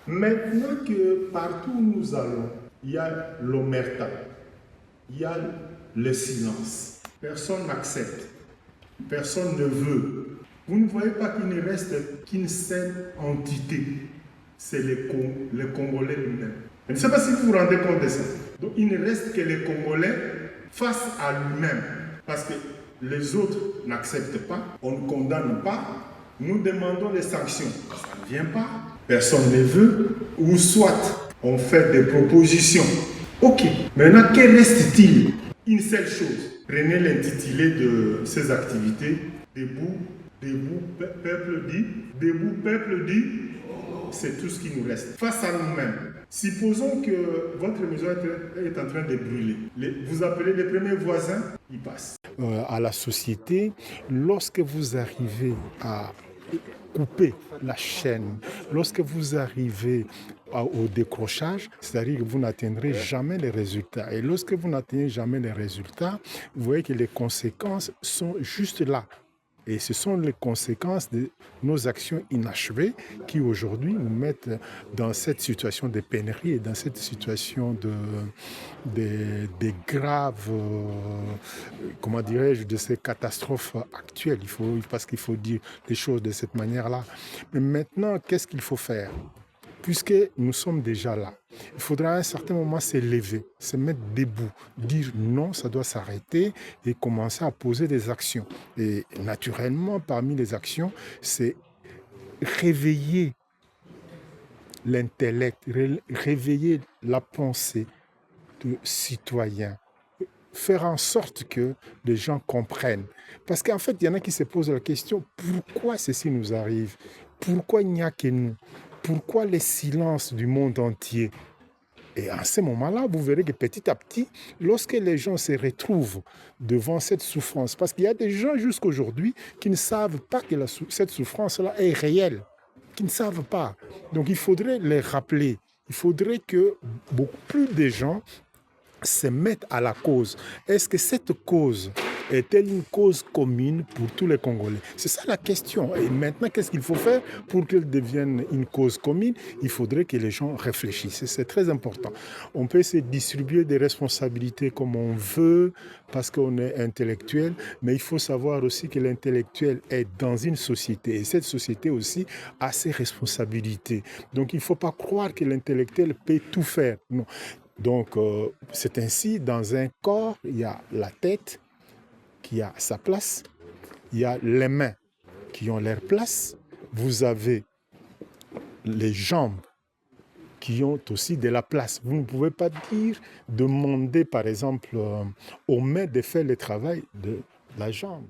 Maintenant que partout où nous allons, il y a l'omerta, il y a le silence. Personne n'accepte, personne ne veut. Vous ne voyez pas qu'il ne reste qu'une seule entité, c'est les Congolais lui-même. Je ne sais pas si vous vous rendez compte de ça. Donc il ne reste que les Congolais face à lui-même. Parce que les autres n'acceptent pas, on ne condamne pas, nous demandons les sanctions. Ça ne vient pas, personne ne veut, ou soit on fait des propositions. Ok, maintenant que reste-t-il? Une seule chose. Prenez l'intitulé de ces activités. Debout, debout, peuple dit. Debout, peuple dit. C'est tout ce qui nous reste. Face à nous-mêmes, supposons que votre maison est en train de brûler. Vous appelez les premiers voisins, ils passent. À la société, lorsque vous arrivez à couper la chaîne, lorsque vous arrivez au décrochage, c'est-à-dire que vous n'atteindrez jamais les résultats. Et lorsque vous n'atteignez jamais les résultats, vous voyez que les conséquences sont juste là. Et ce sont les conséquences de nos actions inachevées qui aujourd'hui nous mettent dans cette situation de pénurie et dans cette situation de graves, comment dirais-je, de ces catastrophes actuelles. Parce qu'il faut dire les choses de cette manière-là. Mais maintenant, qu'est-ce qu'il faut faire? Puisque nous sommes déjà là, il faudra à un certain moment s'élever, se mettre debout, dire non, ça doit s'arrêter et commencer à poser des actions. Et naturellement, parmi les actions, c'est réveiller l'intellect, réveiller la pensée de citoyens, faire en sorte que les gens comprennent. Parce qu'en fait, il y en a qui se posent la question, pourquoi ceci nous arrive? Pourquoi il n'y a que nous? Pourquoi les silences du monde entier? Et à ce moment-là, vous verrez que petit à petit, lorsque les gens se retrouvent devant cette souffrance, parce qu'il y a des gens jusqu'aujourd'hui qui ne savent pas que cette souffrance-là est réelle, qui ne savent pas. Donc il faudrait les rappeler. Il faudrait que beaucoup plus de gens se mettent à la cause. Est-ce que cette cause est-elle une cause commune pour tous les Congolais? C'est ça la question. Et maintenant, qu'est-ce qu'il faut faire pour qu'elle devienne une cause commune? Il faudrait que les gens réfléchissent. C'est très important. On peut se distribuer des responsabilités comme on veut parce qu'on est intellectuel, mais il faut savoir aussi que l'intellectuel est dans une société et cette société aussi a ses responsabilités. Donc il ne faut pas croire que l'intellectuel peut tout faire. Non. Donc, c'est ainsi, dans un corps, il y a la tête qui a sa place, il y a les mains qui ont leur place, vous avez les jambes qui ont aussi de la place. Vous ne pouvez pas demander par exemple aux mains de faire le travail de la jambe.